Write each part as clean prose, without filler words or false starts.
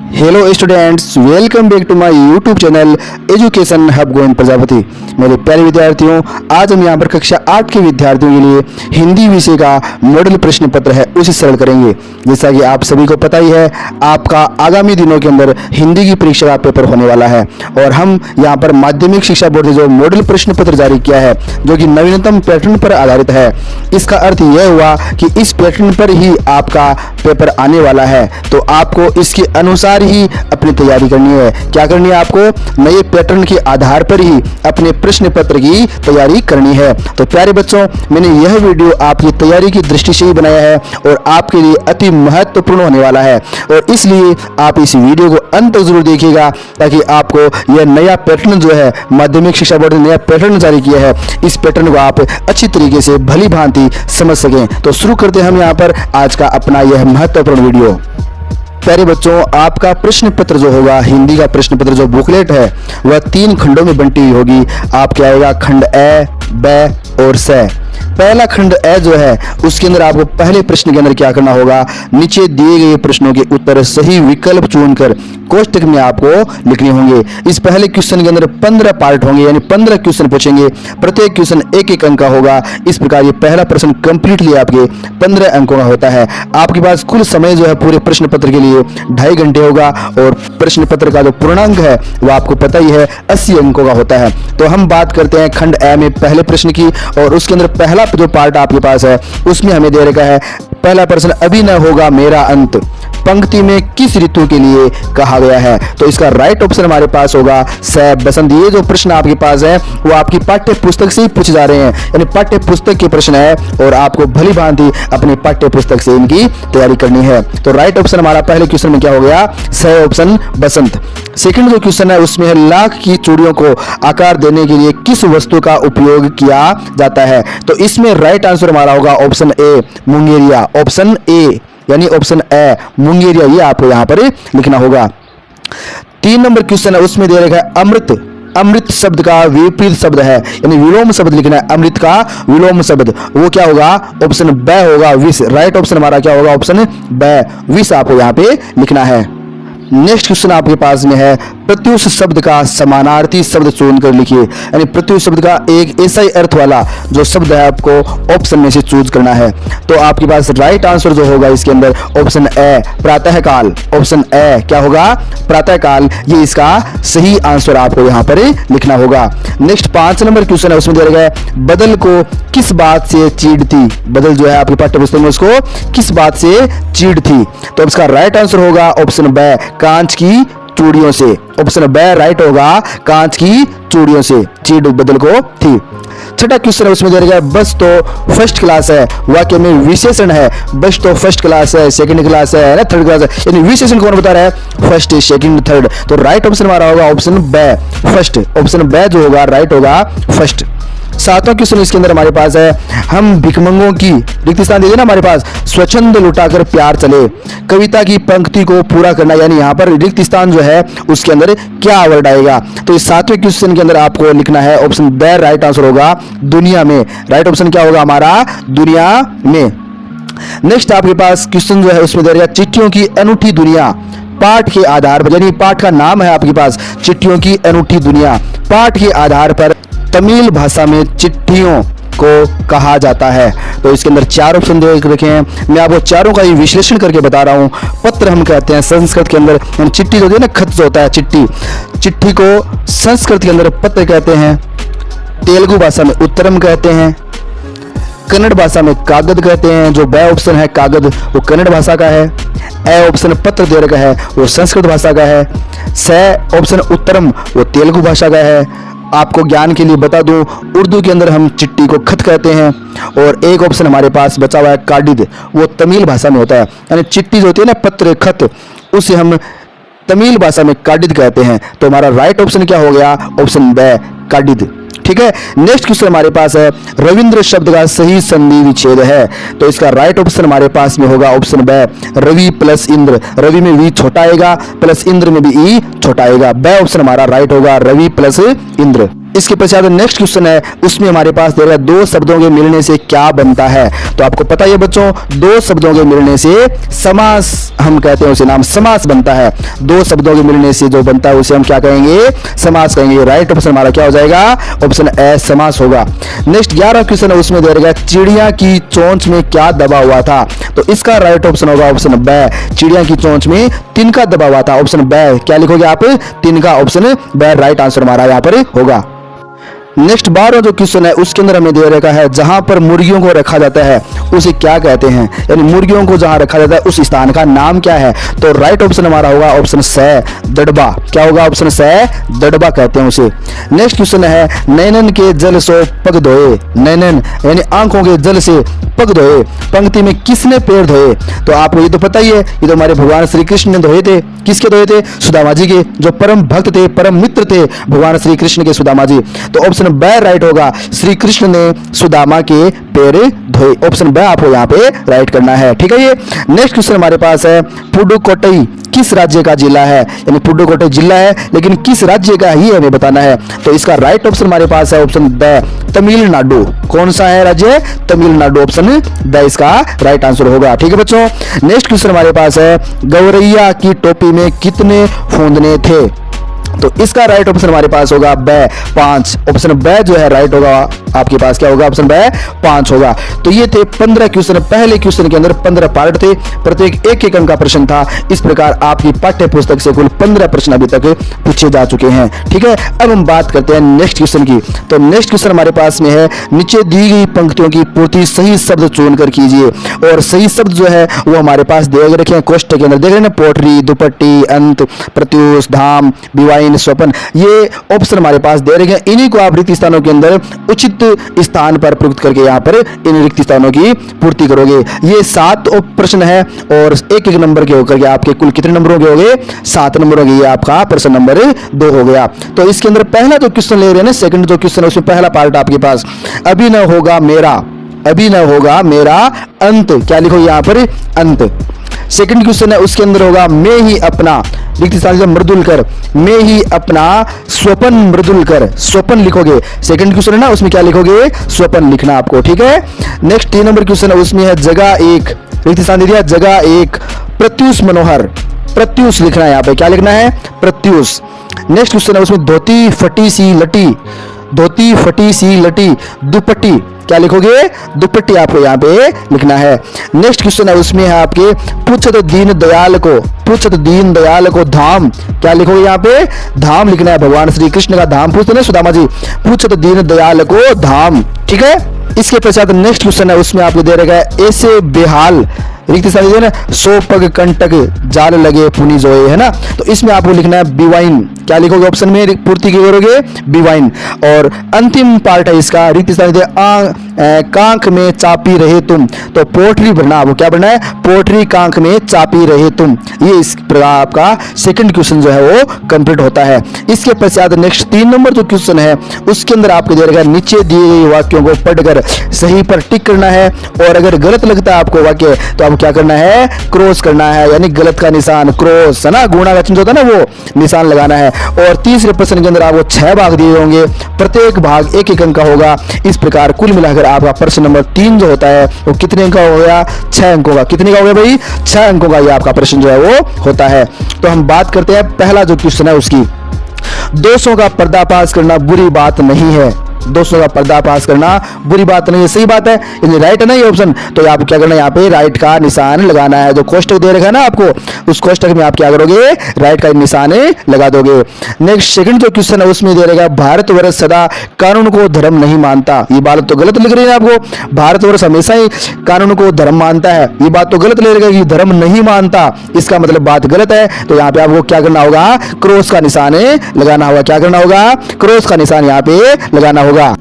Hello students, welcome back to my YouTube channel education hub Govind Prajapati. मेरे प्यारे विद्यार्थियों, आज हम यहाँ पर कक्षा 8 के विद्यार्थियों के लिए हिंदी विषय का मॉडल प्रश्न पत्र है उसे सरल करेंगे। जैसा कि आप सभी को पता ही है, आपका आगामी दिनों के अंदर हिंदी की परीक्षा का पेपर होने वाला है और हम यहाँ पर माध्यमिक शिक्षा बोर्ड ने जो मॉडल प्रश्न पत्र जारी किया है जो कि नवीनतम पैटर्न पर आधारित है, इसका अर्थ यह हुआ कि इस पैटर्न पर ही आपका पेपर आने वाला है। तो आपको इसके अनुसार ही अपनी तैयारी करनी है। क्या करनी है? आपको नए पैटर्न के आधार पर ही अपने प्रश्न पत्र की तैयारी करनी है। तो प्यारे बच्चों, मैंने यह वीडियो आपकी तैयारी की दृष्टि से ही बनाया है और आपके लिए अति महत्वपूर्ण होने वाला है और इसलिए आप इस वीडियो को अंत तक जरूर देखिएगा ताकि आपको यह नया पैटर्न जो है माध्यमिक शिक्षा बोर्ड ने नया पैटर्न जारी किया है, इस पैटर्न को आप अच्छी तरीके से भली भांति समझ सकें। तो शुरू करते हैं हम यहाँ पर आज का अपना यह महत्वपूर्ण वीडियो। प्यारे बच्चों, आपका प्रश्न पत्र जो होगा, हिंदी का प्रश्न पत्र जो बुकलेट है वह 3 खंडों में बंटी हुई होगी। आपके आएगा खंड ए, ब और स। पहला खंड ए जो है उसके अंदर आपको पहले प्रश्न के अंदर क्या करना होगा, नीचे दिए गए प्रश्नों के उत्तर सही विकल्प चुनकर कोष्टक में आपको लिखने होंगे। इस पहले क्वेश्चन के अंदर 15 पार्ट होंगे, यानी 15 क्वेश्चन पूछेंगे। प्रत्येक क्वेश्चन 1-1 अंक का होगा। इस प्रकार ये पहला प्रश्न कंप्लीटली आपके 15 अंकों का होता है। आपके पास कुल समय जो है पूरे प्रश्न पत्र के लिए 2.5 घंटे होगा और प्रश्न पत्र का जो पूर्णांक है वो आपको पता ही है 80 अंकों का होता है। तो हम बात करते हैं खंड ए में पहले प्रश्न की और उसके अंदर पहला जो पार्ट आपके पास है उसमें हमें दे रखा है पहला प्रश्न, अभी न होगा मेरा अंत पंक्ति में किस ऋतु के लिए कहा गया है। तो इसका राइट ऑप्शन हमारे पास होगा स बसंत। ये जो प्रश्न आपके पास है वो आपकी पाठ्य पुस्तक से ही पूछे जा रहे हैं, यानी पाठ्य पुस्तक के प्रश्न है और आपको भली भांति अपनी पाठ्य पुस्तक से इनकी तैयारी करनी है। तो राइट ऑप्शन हमारा पहले क्वेश्चन में क्या हो गया, स ऑप्शन बसंत। सेकंड जो क्वेश्चन है उसमें है लाख की चूड़ियों को आकार देने के लिए किस वस्तु का उपयोग किया जाता है। तो इसमें राइट आंसर हमारा होगा ऑप्शन ए, मुंगेरिया। ऑप्शन ए यानी ऑप्शन ए, मुंगेरिया, ये आपको यहां पर लिखना होगा। 3 नंबर क्वेश्चन है उसमें दे रखा है अमृत। अमृत शब्द का विपरीत शब्द है, यानी विलोम शब्द लिखना है। अमृत का विलोम शब्द वो क्या होगा, ऑप्शन ब होगा, विष। राइट ऑप्शन हमारा क्या होगा, ऑप्शन ब, विष आपको यहां पे लिखना है। नेक्स्ट क्वेश्चन आपके पास में है प्रत्युष शब्द का समानार्थी शब्द चुनकर लिखिए, यानी प्रत्युष शब्द का एक ऐसा ही अर्थ वाला जो शब्द है आपको ऑप्शन में से चूज करना है। तो आपके पास राइट आंसर जो होगा इसके अंदर ऑप्शन ए, प्रातःकाल। ऑप्शन ए क्या होगा, प्रातःकाल, ये इसका सही आंसर आपको यहाँ पर लिखना होगा। नेक्स्ट 5 नंबर क्वेश्चन है उसमें दे रखा है बदल को किस बात से चीड़ थी। बदल जो है आपके पाठ्य पुस्तक में उसको किस बात से चीड़ थी। तो इसका राइट आंसर होगा ऑप्शन ब, कांच की चूड़ियों से। ऑप्शन ब राइट होगा, कांच की चूड़ियों से चीड़ बदल को थी। छठा क्वेश्चन है उसमें दे रखा है बस तो फर्स्ट क्लास है, वाक्य में विशेषण है। बस तो फर्स्ट क्लास है, सेकंड क्लास है ना, थर्ड क्लास है, यानी विशेषण कौन बता रहा है, फर्स्ट, सेकंड, थर्ड। तो राइट ऑप्शन हमारा होगा ऑप्शन ब, फर्स्ट। ऑप्शन ब जो होगा राइट होगा, फर्स्ट। 7वां क्वेश्चन इसके अंदर हमारे पास है हम भिखमंगों की रिक्त स्थान दे देना हमारे पास, स्वच्छंद लुटाकर प्यार चले। कविता की पंक्ति को पूरा करना, यानी यहाँ पर रिक्त स्थान जो है उसके अंदर क्या वर्ड आएगा। तो इस 7वें क्वेश्चन के अंदर आपको लिखना है ऑप्शन ब, राइट आंसर होगा दुनिया में। राइट ऑप्शन क्या होगा हमारा, दुनिया में। नेक्स्ट आपके पास क्वेश्चन जो है उसमें दे रहा है चिट्ठियों की अनूठी दुनिया पाठ के आधार पर, यानी पाठ का नाम है आपके पास चिट्ठियों की अनूठी दुनिया। पाठ के आधार पर तमिल भाषा में चिट्ठियों को कहा जाता है। तो इसके अंदर 4 ऑप्शन दे रखे हैं, मैं आपको चारों का ही विश्लेषण करके बता रहा हूँ। पत्र हम कहते हैं संस्कृत के अंदर, चिट्ठी जो होती है ना, खत जो होता है चिट्ठी, चिट्ठी को संस्कृत के अंदर पत्र कहते हैं। तेलुगु भाषा में उत्तरम कहते हैं। कन्नड़ भाषा में कागद कहते हैं। जो ब ऑप्शन है कागद वो कन्नड़ भाषा का है। ए ऑप्शन पत्र दे रखा है वो संस्कृत भाषा का है। स ऑप्शन उत्तरम वो तेलुगु भाषा का है। आपको ज्ञान के लिए बता दूं, उर्दू के अंदर हम चिट्ठी को खत कहते हैं। और एक ऑप्शन हमारे पास बचा हुआ है काडिद, वो तमिल भाषा में होता है, यानी चिट्ठी जो होती है ना, पत्र, खत, उसे हम तमिल भाषा में काडिद कहते हैं। तो हमारा राइट ऑप्शन क्या हो गया, ऑप्शन ब, काडिद। ठीक है। नेक्स्ट क्वेश्चन हमारे पास है रविंद्र शब्द का सही संधि विच्छेद है। तो इसका राइट ऑप्शन हमारे पास में होगा ऑप्शन ब, रवि प्लस इंद्र। रवि में वी छोटा आएगा, प्लस इंद्र में भी ई छोटा आएगा। ब ऑप्शन हमारा राइट होगा, रवि प्लस इंद्र। इसके पश्चात नेक्स्ट क्वेश्चन है, उसमें हमारे पास दे रहा है दो शब्दों के मिलने से क्या बनता है। तो आपको पता है बच्चों, दो शब्दों के मिलने से समास हम कहते हैं, उसे नाम समास बनता है। दो शब्दों के मिलने से जो बनता है उसे हम क्या कहेंगे, समास कहेंगे। राइट ऑप्शन हमारा क्या हो जाएगा, ऑप्शन ए समास होगा। नेक्स्ट 11 क्वेश्चन है, उसमें दे रहा है चिड़िया की चोंच में क्या दबा हुआ था। तो इसका राइट ऑप्शन होगा ऑप्शन बी, चिड़िया की चोंच में तिनका दबा हुआ था। ऑप्शन बी क्या लिखोगे आप, तिनका, ऑप्शन बी राइट आंसर हमारा यहाँ पर होगा। नेक्स्ट 12 जो क्वेश्चन है उसके अंदर हमें दे रखा है जहां पर मुर्गियों को रखा जाता है उसे क्या कहते हैं, यानी मुर्गियों को जहां रखा जाता है उस स्थान का नाम क्या है। तो राइट ऑप्शन हमारा होगा ऑप्शन सी, दड़बा। क्या होगा, ऑप्शन सी, दड़बा कहते हैं उसे। नेक्स्ट क्वेश्चन है, नैनन के जल सो पग धोए। नैनन यानी आंखों के जल से पग धोए, पंक्ति में किसने पैर धोए। तो आपको ये तो पता ही है, ये तो हमारे भगवान श्री कृष्ण ने धोए थे। किसके धोए थे, सुदामा जी के, जो परम भक्त थे, परम मित्र थे भगवान श्री कृष्ण के, सुदामा जी। तो ऑप्शन बी राइट होगा, श्री कृष्ण ने सुदामा के पैर धोए। ऑप्शन बी आपको यहाँ पे राइट करना है, ठीक है। ये नेक्स्ट क्वेश्चन हमारे पास है, पुडुकोट्टई किस राज्य का जिला है, यानी पुडुकोट्टई जिला है लेकिन किस राज्य का ही हमें बताना है। तो इसका राइट ऑप्शन हमारे पास है ऑप्शन बी, तमिलनाडु। कौन सा है राज्य, तमिलनाडु। ऑप्शन बी इसका राइट आंसर होगा, ठीक है बच्चों। नेक्स्ट क्वेश्चन हमारे पास है, गौरैया की टोपी में कितने फूंदने थे। तो इसका राइट ऑप्शन हमारे पास होगा बी, 5। ऑप्शन बी जो है राइट होगा आपके पास, क्या होगा, ऑप्शन बी 5 होगा। तो ये थे 15 क्वेश्चन। पहले क्वेश्चन के अंदर 15 पार्ट थे, प्रत्येक एक अंक का प्रश्न था। इस प्रकार आपकी पाठ्य पुस्तक से कुल 15 प्रश्न अभी तक पूछे जा चुके हैं, ठीक है। अब हम बात करते हैं नेक्स्ट क्वेश्चन की। तो नेक्स्ट क्वेश्चन हमारे पास में है, नीचे दी गई पंक्तियों की पूर्ति सही शब्द चुनकर कीजिए। और सही शब्द जो है वो हमारे पास दे रखे हैं कोष्ठक के अंदर, देख रहे हैं ना, पोटरी, दुपट्टी, अंत, प्रत्यूष, धाम, विवाइन, स्वपन, ये ऑप्शन हमारे पास दे रखे हैं। इन्हीं को आप रिक्त स्थानों के अंदर उचित स्थान पर प्रयुक्त करके यहाँ पर इन रिक्त स्थानों की पूर्ति करोगे। ये 7 प्रश्न है और एक एक नंबर के होकर के आपके कुल कितने नंबरों के हो गए, 7 नंबर हो गए। ये आपका प्रश्न नंबर 2 हो गया। तो इसके अंदर पहला जो क्वेश्चन ले रहे हैं ना, सेकंड जो क्वेश्चन है उसमें पहला पार्ट आपके पास, अभी न होगा मेरा, अभी न होगा मेरा अंत। क्या लिखो यहाँ पर, अंत। सेकंड क्वेश्चन है उसके अंदर होगा, मैं ही अपना, रिक्त स्थान से मृदुल कर, मैं ही अपना स्वपन मृदुल कर। स्वपन लिखोगे, सेकंड क्वेश्चन है ना, उसमें क्या लिखोगे, स्वपन लिखना आपको, ठीक है। नेक्स्ट 3 नंबर क्वेश्चन है, उसमें है जगह एक, रिक्त स्थान दे दिया जगह एक, प्रत्युष मनोहर, प्रत्युष लिखना है यहाँ पे, क्या लिखना है, प्रत्युष। नेक्स्ट क्वेश्चन है उसमें धोती फटी सी लटी, धोती फटी सी लटी, दुपट्टी, क्या लिखोगे, दुपट्टी आपको यहाँ पे लिखना है। नेक्स्ट क्वेश्चन है उसमें है आपके, पूछत दीन दयाल को, पूछत दीन दयाल को धाम, क्या लिखोगे यहाँ पे, धाम लिखना है। भगवान श्री कृष्ण का धाम पूछते ना सुदामा जी, पूछत दीन दयाल को धाम, ठीक है। इसके पश्चात नेक्स्ट क्वेश्चन है उसमें आपको दे रखा है, ऐसे बेहाल, रिक्त स्थान है ना, 100 पग कंटक जाल लगे पुनि जोए, है ना। तो इसमें आपको लिखना है बिवाइन, क्या लिखोगे ऑप्शन में, पूर्ति की करोगे बिवाइन। और अंतिम पार्ट है इसका, रिक्त स्थान कांख में चापी रहे तुम, तो पोटरी भरना आपको, क्या भरना है, पोटरी कांख में चापी रहे तुम। ये इस प्रकार आपका सेकंड क्वेश्चन जो है वो कंप्लीट होता है। इसके पश्चात नेक्स्ट 3 नंबर जो क्वेश्चन है उसके अंदर आपको दे रखा है, नीचे दिए गए वाक्यों को पढ़कर सही पर टिक करना है, और अगर गलत लगता है आपको वाक्य तो आपको क्या करना है, क्रॉस करना है, यानी गलत का निशान, क्रॉस है ना, गुणा का चिन्ह होता है ना, वो निशान लगाना है। और तीसरे प्रश्न के अंदर आपको 6 भाग दिए होंगे, प्रत्येक भाग एक एक अंक का होगा। इस प्रकार कुल मिलाकर आपका प्रश्न नंबर 3 जो होता है वो कितने अंक का हो गया, 6 अंकों का। कितने का हो गया भाई, 6 अंकों का ये आपका प्रश्न जो है वो होता है। तो हम बात करते हैं पहला जो क्वेश्चन है उसकी, दोषों का पर्दाफाश करना बुरी बात नहीं है। दोस्तों का पर्दाफाश करना बुरी बात नहीं है, सही बात है, यानी राइट है ना ये ऑप्शन। तो आपको क्या करना है, यहाँ पे राइट का निशान लगाना है। जो कोष्टक दे रखा है ना आपको, उस कोष्टक में आप क्या करोगे, राइट का निशान लगा दोगे। नेक्स्ट सेकंड जो क्वेश्चन है उसमें दे रखा, भारतवर्ष सदा कानून को धर्म नहीं मानता। ये बात तो गलत लिख रही है आपको, भारतवर्ष हमेशा ही कानून को धर्म मानता है, ये बात तो गलत ले रखा, धर्म नहीं मानता, इसका मतलब बात गलत है। तो यहाँ पे आपको क्या करना होगा, क्रॉस का निशान लगाना होगा। क्या करना होगा, क्रॉस का निशान यहाँ पे लगाना होगा। होगा।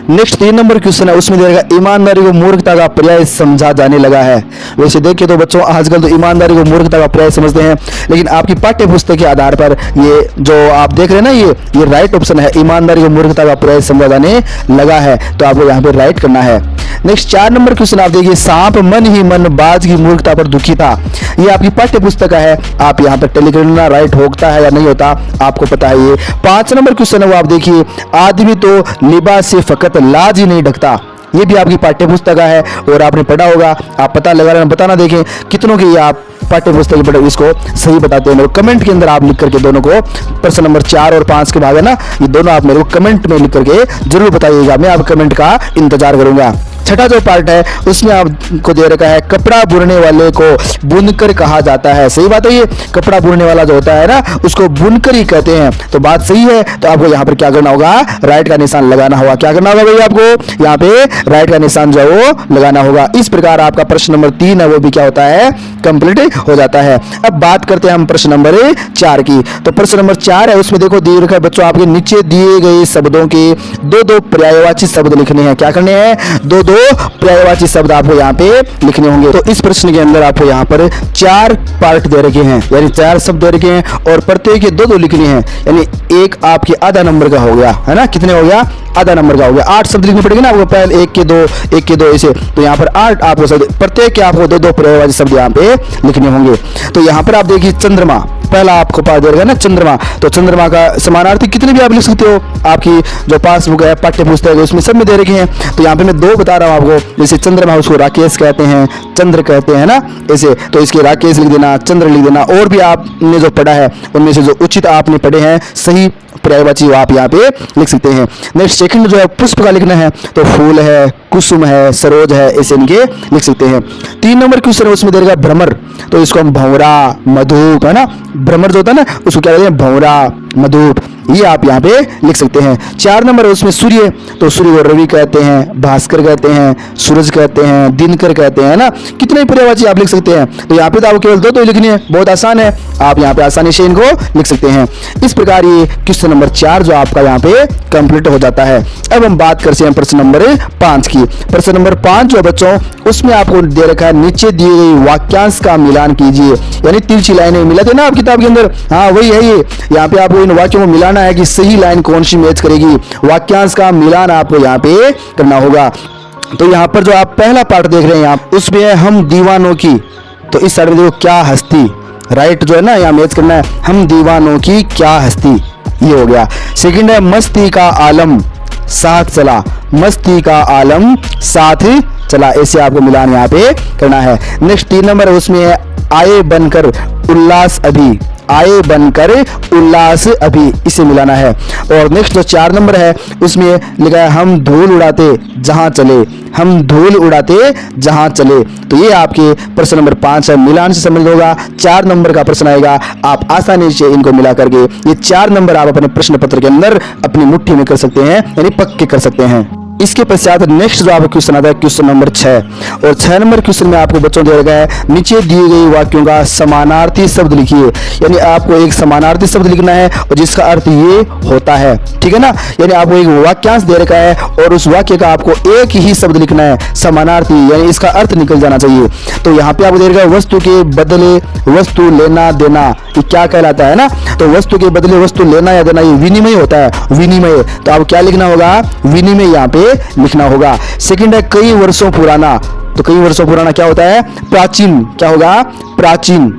नेक्स्ट 3 नंबर क्वेश्चन है, उसमें देगा ईमानदारी को मूर्खता का पर्याय समझा जाने लगा है। वैसे देखिए तो बच्चों आजकल तो ईमानदारी को मूर्खता का पर्याय समझते हैं, लेकिन आपकी पाठ्य पुस्तक के आधार पर ये जो आप देख रहे हैं ना, ये राइट ऑप्शन है, ईमानदारी को मूर्खता का पर्याय समझा जाने लगा है, तो आपको यहाँ पे राइट करना है। नेक्स्ट 4 नंबर क्वेश्चन आप देखिए, सांप मन ही मन बाज की मूर्खता पर दुखी था। ये आपकी पाठ्य पुस्तक का है, आप यहाँ पर टेली करना राइट होता है या नहीं होता आपको पता है। ये 5 नंबर क्वेश्चन है वो आप देखिए, आदमी तो लिबास से फकत लाज ही नहीं ढकता। ये भी आपकी पाठ्य पुस्तक का है और आपने पढ़ा होगा, आप पता लगा रहे बताना, देखें कितनों की आप पाठ्य पुस्तक पढ़े इसको सही बताते हैं। मेरे कमेंट के अंदर आप लिख करके दोनों को, प्रश्न नंबर 4 और 5 के भाग है ना, ये दोनों आप मेरे को कमेंट में लिख करके जरूर बताइएगा, मैं आप कमेंट का इंतजार करूंगा। छठा जो पार्ट है उसमें आपको दे रखा है, कपड़ा बुनने वाले को बुनकर कहा जाता है। सही बात है, ये कपड़ा बुनने वाला जो होता है ना उसको बुनकर ही कहते हैं, तो बात सही है। तो आपको यहाँ पर क्या करना होगा, राइट का निशान लगाना होगा। क्या करना होगा भाई, आपको यहाँ पे राइट का निशान जो है वो लगाना होगा। इस प्रकार आपका प्रश्न नंबर 3 है वो भी क्या होता है, कंप्लीट हो जाता है। अब बात करते हैं हम प्रश्न नंबर 4 की। तो प्रश्न नंबर 4 है उसमें देखो दिए रखा है बच्चों, आपके नीचे दिए गए शब्दों के दो पर्यायवाची शब्द लिखने हैं। क्या करने हैं, दो पर्यायवाची शब्द आपको यहाँ पे लिखने होंगे। तो इस प्रश्न के अंदर आपको यहाँ पर 4 पार्ट दे रखे हैं, यानी 4 शब्द दे रखे हैं और प्रत्येक के दो लिखने हैं, यानी एक आपके आधा नंबर का हो गया है ना, कितने हो गया, आधा नंबर का हो गया। 8 शब्द लिखने पड़ेंगे ना आपको, पहले 1 के 2 ऐसे, तो यहाँ पर 8 आपको शब्द, प्रत्येक के आपको दो पर्यायवाची शब्द यहाँ पे लिखने होंगे। तो यहाँ पर आप देखिए चंद्रमा, पहला आपको पाठ दे रखा है ना चंद्रमा, तो चंद्रमा का समानार्थी कितने भी आप लिख सकते हो, आपकी जो पासबुक है पाठ्य पुस्तक है उसमें सब में दे रखे हैं। तो यहाँ पे मैं 2 बता रहा हूँ आपको, जैसे चंद्रमा उसको राकेश कहते हैं, चंद्र कहते हैं ना ऐसे, तो इसके राकेश लिख देना, चंद्र लिख देना, और भी आपने जो पढ़ा है उनमें से जो उचित आपने पढ़े हैं सही पर्यायवाची आप यहाँ पे लिख सकते हैं। नेक्स्ट सेकंड जो है पुष्प का लिखना है, तो फूल है, कुसुम है, सरोज है, ऐसे इनके लिख सकते हैं। 3 नंबर क्वेश्चन है उसमें देगा भ्रमर, तो इसको हम भंवरा, मधुप है ना, भ्रमर जो होता है ना उसको क्या कहते हैं, भंवरा, मधुप, ये आप यहाँ पे लिख सकते हैं। 4 नंबर है उसमें सूर्य, तो सूर्य को रवि कहते हैं, भास्कर कहते हैं, सूरज कहते हैं, दिनकर कहते हैं ना, कितने पर्यायवाची आप लिख सकते हैं। तो यहाँ पे तो आपको केवल 2 लिखने हैं, बहुत आसान है, आप यहाँ पे आसानी से इनको लिख सकते हैं। इस प्रकार ये क्वेश्चन नंबर 4 जो आपका यहाँ पे कंप्लीट हो जाता है। अब हम बात करते हैं प्रश्न नंबर 5 की। प्रश्न नंबर 5 जो बच्चों उसमें आपको दे रखा है, नीचे दिए गई वाक्यांश का मिलान कीजिए, यानी तिरछी लाइनें मिला थे ना आप किताब के अंदर, हाँ वही है ये। यहाँ पे आपको इन वाक्यों को मिलाना है कि सही लाइन कौन सी मैच करेगी, वाक्यांश का मिलान आपको यहाँ पे करना होगा। तो यहाँ पर जो आप पहला पार्ट देख रहे हैं आप, उसमें है हम दीवानों की, तो इस साइड में देखो क्या हस्ती, राइट जो है ना यहाँ मैच करना है, हम दीवानों की क्या हस्ती, ये हो गया। सेकंड है मस्ती का आलम साथ चला, मस्ती का आलम साथ चला, ऐसे आपको मिलान यहाँ पे करना है। नेक्स्ट 3 नंबर है उसमें है आए बनकर उल्लास अभी, आए बनकर उल्लास अभी, इसे मिलाना है। और नेक्स्ट जो 4 नंबर है उसमें लिखा है हम धूल उड़ाते जहां चले, हम धूल उड़ाते जहां चले, तो ये आपके प्रश्न नंबर 5 है, मिलान से समझ होगा। 4 नंबर का प्रश्न आएगा, आप आसानी से इनको मिला करके ये 4 नंबर आप अपने प्रश्न पत्र के अंदर अपनी मुट्ठी में कर सकते हैं, यानी पक्के कर सकते हैं। इसके पश्चात नेक्स्ट जो आपका क्वेश्चन आता है क्वेश्चन नंबर 6, और 6 नंबर क्वेश्चन में आपको बच्चों दे रखा है, नीचे दिए गए वाक्यों का समानार्थी शब्द लिखिए, यानी आपको एक समानार्थी शब्द लिखना है और जिसका अर्थ ये होता है, ठीक है ना, यानी आपको एक वाक्यांश दे रखा है और उस वाक्य का आपको एक ही शब्द लिखना है समानार्थी, यानी इसका अर्थ निकल जाना चाहिए। तो यहाँ पे आपको दे रखा है वस्तु के बदले वस्तु लेना देना, ये क्या कहलाता है ना, तो वस्तु के बदले वस्तु लेना या देना ये विनिमय होता है, विनिमय, तो आपको क्या लिखना होगा, विनिमय यहाँ पे लिखना होगा। सेकंड है कई वर्षों पुराना, तो कई वर्षों पुराना क्या होता है, प्राचीन, क्या होगा, प्राचीन।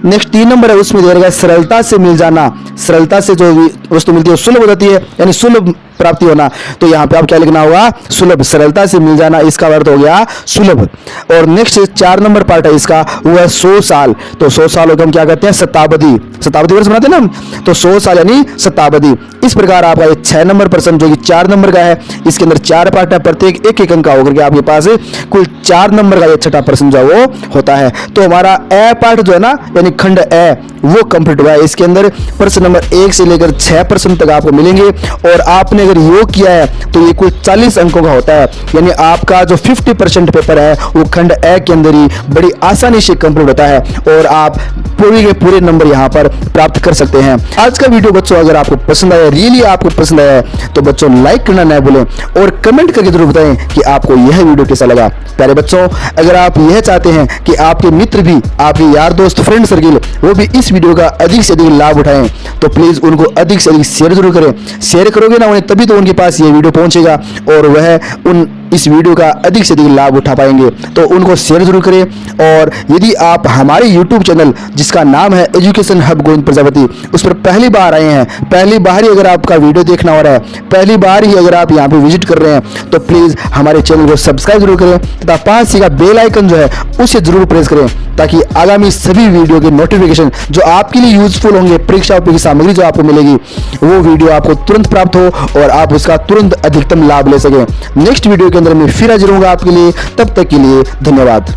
नेक्स्ट 3 नंबर है उसमें दे रखा है सरलता से मिल जाना, सरलता से जो वस्तु मिलती है सुलभ हो जाती है, यानी सुलभ प्राप्ति होना, तो यहाँ पे आप क्या लिखना होगा, सुलभ, सरलता से मिल जाना, इसका अर्थ हो गया सुलभ। और नेक्स्ट 4 नंबर पार्ट है इसका, वो है 100 साल, तो 100 साल को हम क्या कहते हैं, शताब्दी, शताब्दी वर्ष बनाते हैं ना हम, तो 100 साल यानी शताब्दी। इस प्रकार आपका ये 6 नंबर प्रश्न जो कि 4 नंबर का है, इसके अंदर 4 पार्ट है, प्रत्येक एक अंक का होकर के आपके पास कुल 4 नंबर का ये छठा प्रश्न जो वो होता है। तो हमारा ए पार्ट जो है ना, यानी खंड ए, वो कंप्लीट हुआ है। इसके अंदर प्रश्न नंबर 1 से लेकर 6 प्रश्न तक आपको मिलेंगे और आपने अगर योग किया है तो ये कुल 40 अंकों का होता है, यानी आपका जो 50% पेपर है वो खंड ए के अंदर ही बड़ी आसानी से कंप्लीट होता है और आप पूरे के पूरे नंबर यहाँ पर प्राप्त कर सकते हैं। आज का वीडियो बच्चों अगर आपको पसंद आया, रियली आपको पसंद आया तो बच्चों लाइक करना ना भूलें और कमेंट करके जरूर बताएं कि आपको यह वीडियो कैसा लगा। प्यारे बच्चों, अगर आप यह चाहते हैं कि आपके मित्र भी, आपके यार दोस्त, फ्रेंड सर्किल वो भी इस वीडियो का अधिक से अधिक लाभ उठाएं तो प्लीज उनको अधिक से अधिक शेयर जरूर करें। शेयर करोगे ना उन्हें तभी तो उनके पास ये वीडियो पहुंचेगा और वह इस वीडियो का अधिक से अधिक लाभ उठा पाएंगे। तो उनको शेयर जरूर करें। और यदि आप हमारे YouTube चैनल जिसका नाम है एजुकेशन हब गोविंद प्रजापति, उस पर पहली बार आए हैं, पहली बार ही अगर आपका वीडियो देखना हो रहा है, पहली बार ही अगर आप यहाँ पे विजिट कर रहे हैं तो प्लीज हमारे चैनल को सब्सक्राइब जरूर करें तथा पास ही का बेल आइकन जो है उसे जरूर प्रेस करें ताकि आगामी सभी वीडियो के नोटिफिकेशन जो आपके लिए यूजफुल होंगे, परीक्षा की सामग्री जो आपको मिलेगी वो वीडियो आपको तुरंत प्राप्त हो और आप उसका तुरंत अधिकतम लाभ ले सकें। नेक्स्ट वीडियो के अंदर मैं फिर हाजिर होऊंगा आपके लिए, तब तक के लिए धन्यवाद।